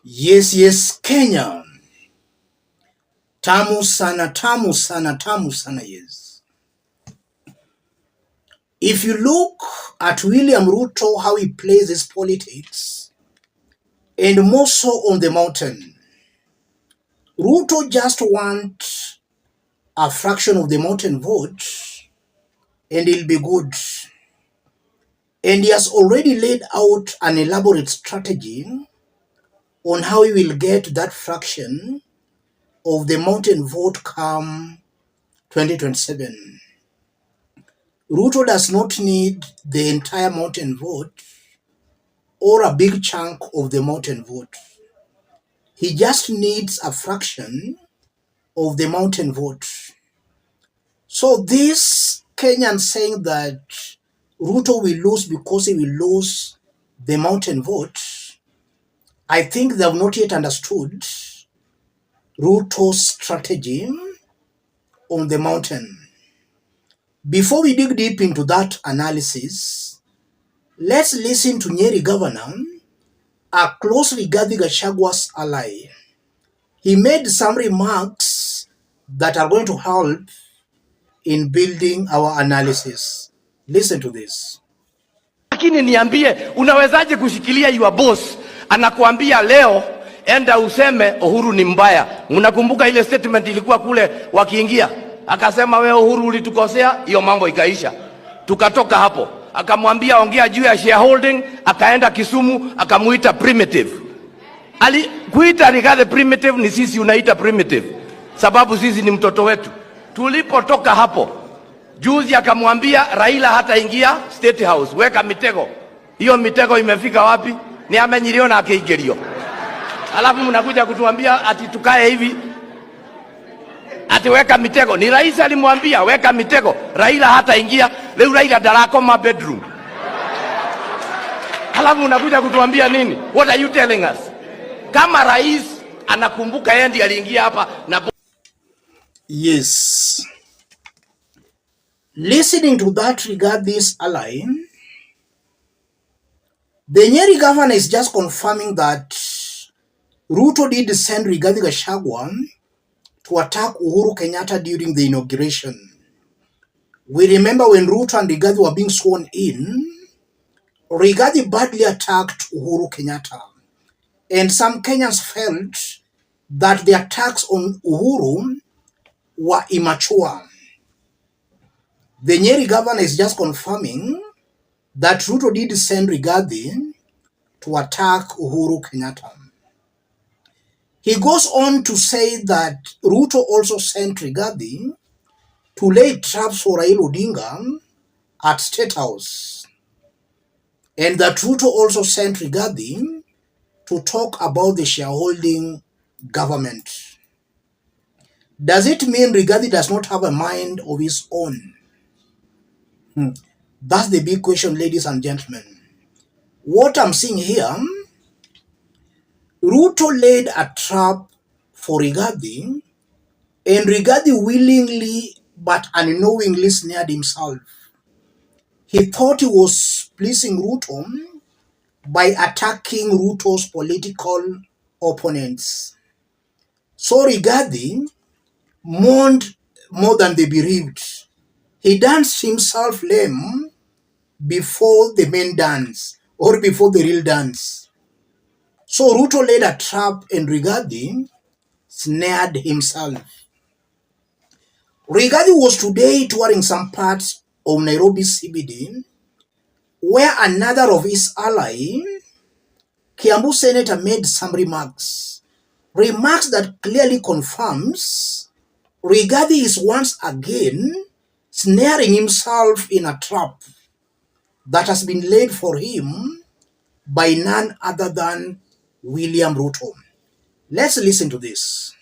Yes, Kenya. Tamu sana, tamu sana, tamu sana, yes. If you look at William Ruto, how he plays his politics, and more so on the mountain, Ruto just wants a fraction of the mountain vote, and he'll be good. And he has already laid out an elaborate strategy on how he will get that fraction of the mountain vote come 2027. Ruto does not need the entire mountain vote or a big chunk of the mountain vote. He just needs a fraction of the mountain vote. So this Kenyan saying that Ruto will lose because he will lose the mountain vote, I think they have not yet understood Ruto's strategy on the mountain. Before we dig deep into that analysis, let's listen to Nyeri Governor, a close Rigathi Gachagua's ally. He made some remarks that are going to help in building our analysis. Listen to this. Lakini niambie, unawezaje kushikilia your boss anakuambia leo enda useme Uhuru ni mbaya? Mnakumbuka ile statement ilikuwa kule wakiingia, akasema wewe Uhuru ulitukosea, hiyo mambo ikaisha. Tukatoka hapo, akamwambia ongea juu ya shareholding, akaenda Kisumu akamuita primitive. Kuita Rigathi primitive ni sisi unaita primitive, sababu sisi ni mtoto wetu. Tulipotoka hapo, juzi akamwambia Raila hata ingia State House, weka mitego. Hiyo mitego imefika wapi? Ni amenyilio na akeigerio. Alafu mnakuja kutuambia ati tukae hivi, ati weka mitego. Ni rais alimwambia weka mitego, Raila hata ingia. Leo Raila darakoma bedroom. Alafu mnakuja kutuambia nini? What are you telling us? Kama rais anakumbuka yeye ndiye aliingia hapa na yes. Listening to that Rigathi's ally, the Nyeri governor is just confirming that Ruto did send Rigathi Gachagua to attack Uhuru Kenyatta during the inauguration. We remember when Ruto and Rigathi were being sworn in, Rigathi badly attacked Uhuru Kenyatta. And some Kenyans felt that the attacks on Uhuru were immature. The Nyeri governor is just confirming that Ruto did send Rigathi to attack Uhuru Kenyatta. He goes on to say that Ruto also sent Rigathi to lay traps for Raila Odinga at State House, and that Ruto also sent Rigathi to talk about the shareholding government. Does it mean Rigathi does not have a mind of his own? That's the big question, ladies and gentlemen. What I'm seeing here, Ruto laid a trap for Rigathi, and Rigathi willingly but unknowingly snared himself. He thought he was pleasing Ruto by attacking Ruto's political opponents. So Rigathi mourned more than the bereaved. He danced himself lame before the main dance, or before the real dance. So Ruto laid a trap and Rigathi snared himself. Rigathi was today touring some parts of Nairobi CBD, where another of his ally, Kiambu Senator, made some remarks that clearly confirms Rigathi is once again snaring himself in a trap that has been laid for him by none other than William Ruto. Let's listen to this.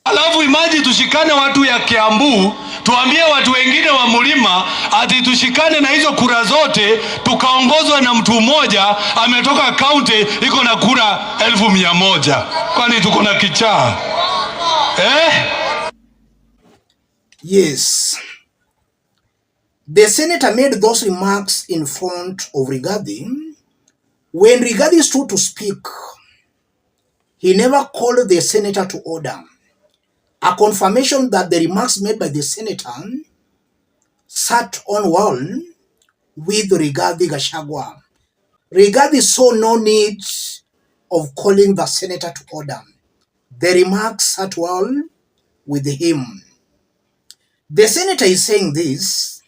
Alafu imagine tushikane watu ya Kiambu, tuambie watu wengine wa Mlima ati tushikane na hizo kura zote, tukaongozwa na mtu mmoja ametoka county iko na kura 1,100. Kwani tuko na kichaa? Yes. The senator made those remarks in front of Rigathi when Rigathi stood to speak. He never called the senator to order. A confirmation that the remarks made by the senator sat on well with Rigathi Gachagua. Rigathi saw no need of calling the senator to order. The remarks sat well with him. The senator is saying this,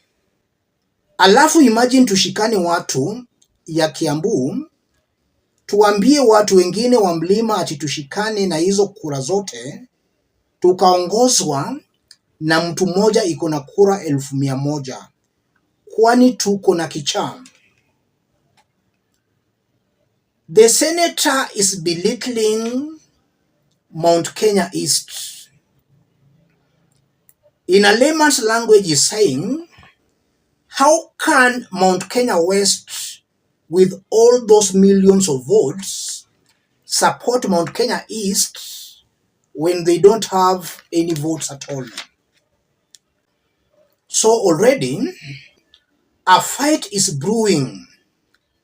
alafu imagine tushikane watu ya Kiambu, tuambie watu wengine wa mlima ati tushikane na hizo kura zote, tukaongozwa na mtu mmoja iko na kura 1,100. Kwani tuko na kichaa? The senator is belittling Mount Kenya East. In a layman's language, is saying, how can Mount Kenya West, with all those millions of votes, support Mount Kenya East when they don't have any votes at all? So already, a fight is brewing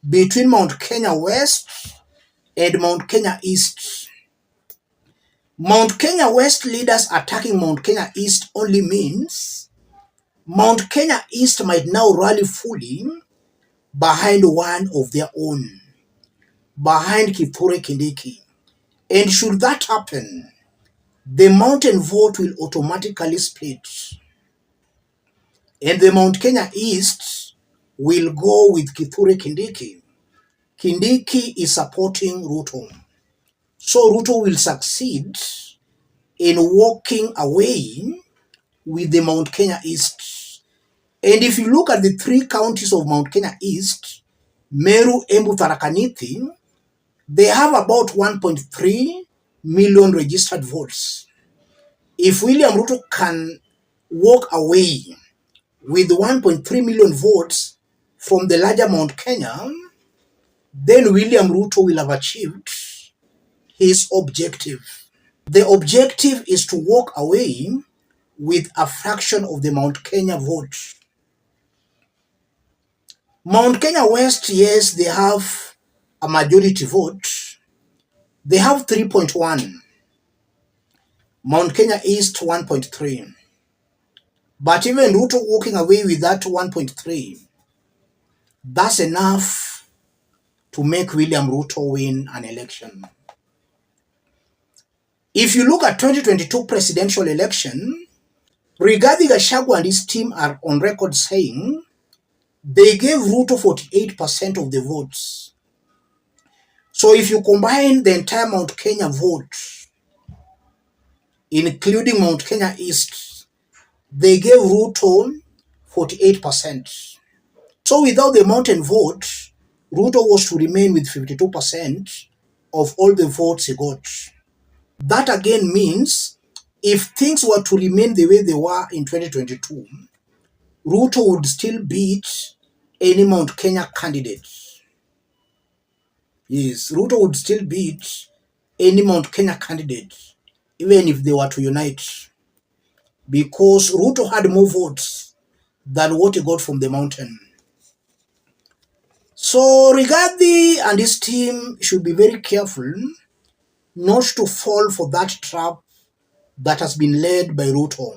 between Mount Kenya West and Mount Kenya East. Mount Kenya West leaders attacking Mount Kenya East only means Mount Kenya East might now rally fully behind one of their own, behind Kithure Kindiki. And should that happen, the mountain vote will automatically split. And the Mount Kenya East will go with Kithure Kindiki. Kindiki is supporting Ruto. So Ruto will succeed in walking away with the Mount Kenya East. And if you look at the 3 counties of Mount Kenya East, Meru, Embu, Tharaka Nithi, they have about 1.3 million registered votes. If William Ruto can walk away with 1.3 million votes from the larger Mount Kenya, then William Ruto will have achieved his objective. The objective is to walk away with a fraction of the Mount Kenya vote. Mount Kenya West, yes, they have a majority vote. They have 3.1. Mount Kenya East 1.3. But even Ruto walking away with that 1.3, that's enough to make William Ruto win an election. If you look at 2022 presidential election, Rigathi Gachagua and his team are on record saying they gave Ruto 48% of the votes. So if you combine the entire Mount Kenya vote, including Mount Kenya East, they gave Ruto 48%. So without the mountain vote, Ruto was to remain with 52% of all the votes he got. That again means if things were to remain the way they were in 2022, Ruto would still beat any Mount Kenya candidate. Yes, Ruto would still beat any Mount Kenya candidate, even if they were to unite, because Ruto had more votes than what he got from the mountain. So Rigathi and his team should be very careful not to fall for that trap that has been led by Ruto.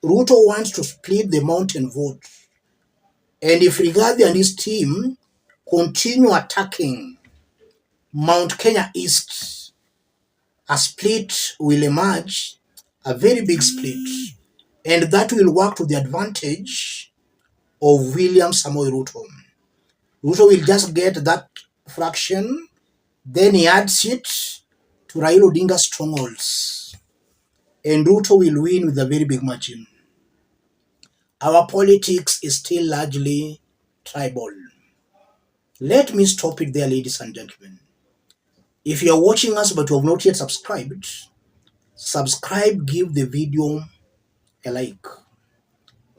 Ruto wants to split the mountain vote. And if Rigathi and his team continue attacking Mount Kenya East, a split will emerge, a very big split. And that will work to the advantage of William Samoei Ruto. Ruto will just get that fraction, then he adds it to Raila Odinga's strongholds. And Ruto will win with a very big margin. Our politics is still largely tribal. Let me stop it there, ladies and gentlemen. If you are watching us but you have not yet subscribed, subscribe, give the video a like.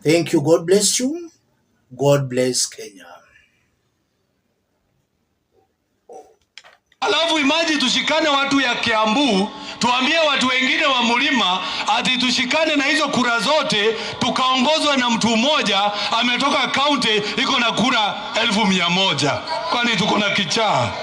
Thank you. God bless you. God bless Kenya. Alafu imagine tushikane watu ya Kiambu, tuambie watu wengine wa mlima ati tushikane na hizo kura zote, tukaongozwa na mtu mmoja ametoka kaunti iko na kura 1,100. Kwani tuko na kichaa?